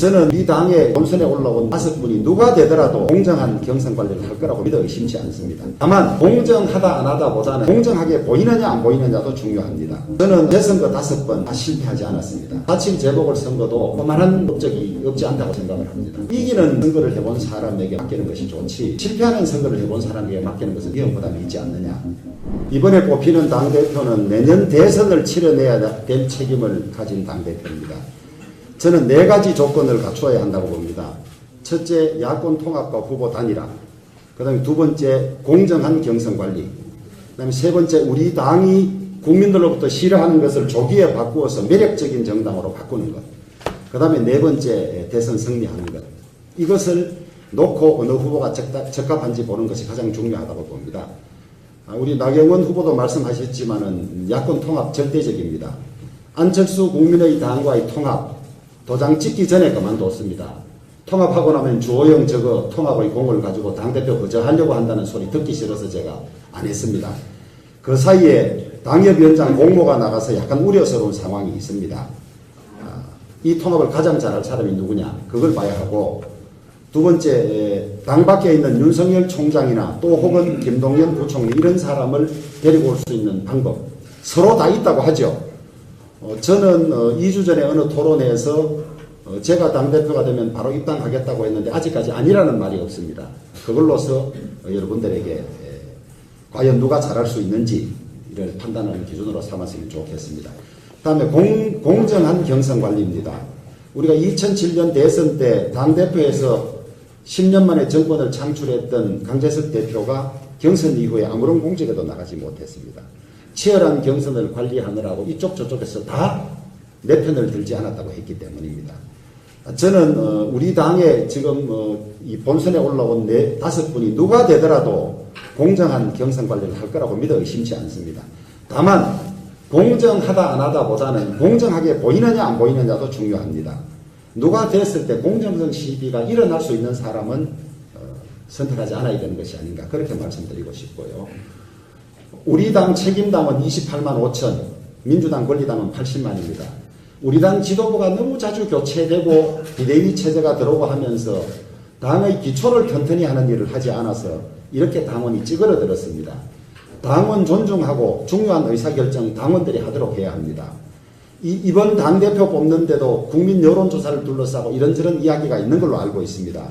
저는 이 당의 본선에 올라온 5분이 누가 되더라도 공정한 경선 관리를 할 거라고 믿어 의심치 않습니다. 다만 공정하다 안 하다보다는 공정하게 보이느냐 안 보이느냐도 중요합니다. 저는 재선거 5번 다 실패하지 않았습니다. 4.7 재보궐선거도 그만한 업적이 없지 않다고 생각을 합니다. 이기는 선거를 해본 사람에게 맡기는 것이 좋지 실패하는 선거를 해본 사람에게 맡기는 것은 위험부담이 있지 않느냐. 이번에 뽑히는 당대표는 내년 대선을 치러내야 될 책임을 가진 당대표입니다. 저는 4가지 조건을 갖추어야 한다고 봅니다. 첫째, 야권 통합과 후보 단일화. 그 다음에 2번째, 공정한 경선 관리. 그 다음에 3번째, 우리 당이 국민들로부터 싫어하는 것을 조기에 바꾸어서 매력적인 정당으로 바꾸는 것. 그 다음에 4번째, 대선 승리하는 것. 이것을 놓고 어느 후보가 적합한지 보는 것이 가장 중요하다고 봅니다. 우리 나경원 후보도 말씀하셨지만은 야권 통합 절대적입니다. 안철수 국민의 당과의 통합, 도장 찍기 전에 그만뒀습니다. 통합하고 나면 주호영 저거 통합의 공을 가지고 당대표 거저하려고 한다는 소리 듣기 싫어서 제가 안 했습니다. 그 사이에 당협위원장 공모가 나가서 약간 우려스러운 상황이 있습니다. 이 통합을 가장 잘할 사람이 누구냐 그걸 봐야 하고, 2번째, 당 밖에 있는 윤석열 총장이나 또 혹은 김동연 부총리 이런 사람을 데리고 올 수 있는 방법 서로 다 있다고 하죠. 저는 2주 전에 어느 토론회에서 제가 당대표가 되면 바로 입당하겠다고 했는데 아직까지 아니라는 말이 없습니다. 그걸로서 여러분들에게 과연 누가 잘할 수 있는지를 판단하는 기준으로 삼았으면 좋겠습니다. 다음에 공정한 경선 관리입니다. 우리가 2007년 대선 때 당대표에서 10년 만에 정권을 창출했던 강재석 대표가 경선 이후에 아무런 공직에도 나가지 못했습니다. 치열한 경선을 관리하느라고 이쪽 저쪽에서 다 내 편을 들지 않았다고 했기 때문입니다. 저는 우리 당에 지금 이 본선에 올라온 5분이 누가 되더라도 공정한 경선 관리를 할 거라고 믿어 의심치 않습니다. 다만 공정하다 안 하다보다는 공정하게 보이느냐 안 보이느냐도 중요합니다. 누가 됐을 때 공정성 시비가 일어날 수 있는 사람은 선택하지 않아야 되는 것이 아닌가 그렇게 말씀드리고 싶고요. 우리 당 책임당은 28만 5천, 민주당 권리당은 80만입니다. 우리 당 지도부가 너무 자주 교체되고 비대위 체제가 들어오고 하면서 당의 기초를 튼튼히 하는 일을 하지 않아서 이렇게 당원이 찌그러들었습니다. 당원 존중하고 중요한 의사결정 당원들이 하도록 해야 합니다. 이번 당대표 뽑는데도 국민 여론조사를 둘러싸고 이런저런 이야기가 있는 걸로 알고 있습니다.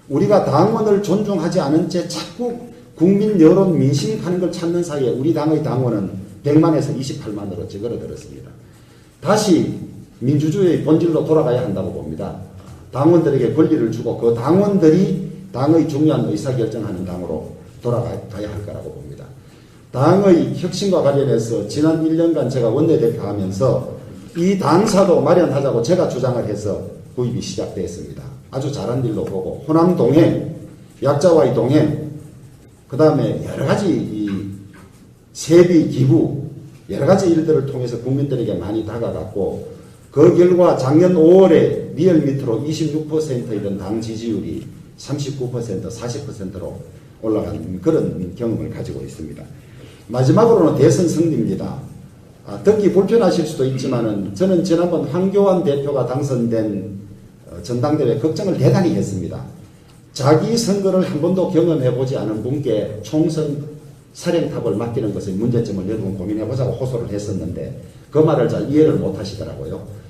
우리가 당원을 존중하지 않은 채 자꾸 국민 여론 민심하는 걸 찾는 사이에 우리 당의 당원은 100만에서 28만으로 찌그러들었습니다. 다시 민주주의의 본질로 돌아가야 한다고 봅니다. 당원들에게 권리를 주고 그 당원들이 당의 중요한 의사결정하는 당으로 돌아가야 할 거라고 봅니다. 당의 혁신과 관련해서 지난 1년간 제가 원내대표 하면서 이 당사도 마련하자고 제가 주장을 해서 구입이 시작됐습니다. 아주 잘한 일로 보고 호남 동행, 약자와의 동행, 그 다음에 여러 가지 이 세비 기부 여러 가지 일들을 통해서 국민들에게 많이 다가갔고 그 결과 작년 5월에 리얼미터로 26%이던 당 지지율이 39%, 40%로 올라간 그런 경험을 가지고 있습니다. 마지막으로는 대선 승리입니다. 듣기 불편하실 수도 있지만은 저는 지난번 황교안 대표가 당선된 전당대회 걱정을 대단히 했습니다. 자기 선거를 한 번도 경험해보지 않은 분께 총선 사령탑을 맡기는 것의 문제점을 여러분 고민해보자고 호소를 했었는데 그 말을 잘 이해를 못하시더라고요.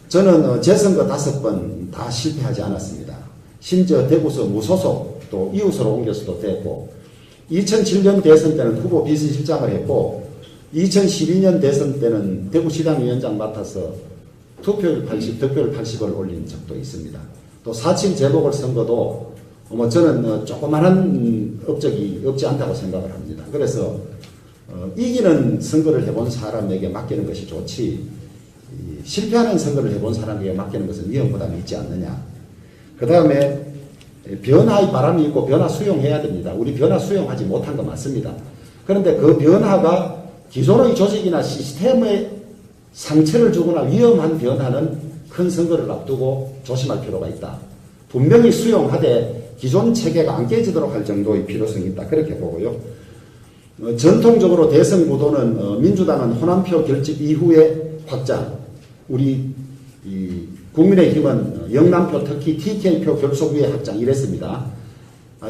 저는 재선거 5번 다 실패하지 않았습니다. 심지어 대구서 무소속 또 이웃으로 옮겨서도 됐고 2007년 대선 때는 후보 비서실장을 했고 2012년 대선 때는 대구시당위원장 맡아서 투표율 80, 득표율 80을 올린 적도 있습니다. 또 4.7 재보궐선거도 저는 조그마한 업적이 없지 않다고 생각을 합니다. 그래서 이기는 선거를 해본 사람에게 맡기는 것이 좋지 실패하는 선거를 해본 사람에게 맡기는 것은 위험부담이 있지 않느냐. 그 다음에 변화의 바람이 있고 변화 수용해야 됩니다. 우리 변화 수용하지 못한 거 맞습니다. 그런데 그 변화가 기존의 조직이나 시스템에 상처를 주거나 위험한 변화는 큰 선거를 앞두고 조심할 필요가 있다. 분명히 수용하되 기존 체계가 안 깨지도록 할 정도의 필요성이 있다. 그렇게 보고요. 전통적으로 대선 구도는 민주당은 호남표 결집 이후에 확장, 우리 국민의힘은 영남표 특히 TK표 결속위의 확장 이랬습니다.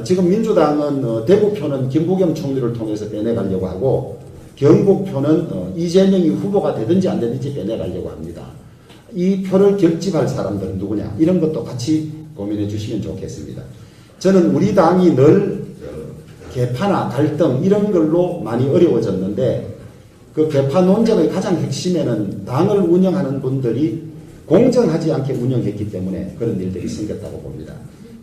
지금 민주당은 대구표는 김부겸 총리를 통해서 빼내가려고 하고 경북표는 이재명이 후보가 되든지 안 되든지 빼내가려고 합니다. 이 표를 결집할 사람들은 누구냐 이런 것도 같이 고민해 주시면 좋겠습니다. 저는 우리 당이 늘 개파나 갈등 이런 걸로 많이 어려워졌는데 그 개파 논쟁의 가장 핵심에는 당을 운영하는 분들이 공정하지 않게 운영했기 때문에 그런 일들이 생겼다고 봅니다.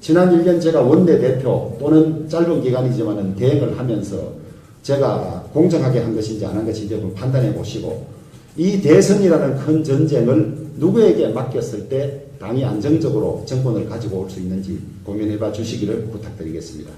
지난 1년 제가 원내대표 또는 짧은 기간이지만 대행을 하면서 제가 공정하게 한 것인지 안 한 것인지 한번 판단해 보시고 이 대선이라는 큰 전쟁을 누구에게 맡겼을 때 당이 안정적으로 정권을 가지고 올 수 있는지 고민해 봐 주시기를 부탁드리겠습니다.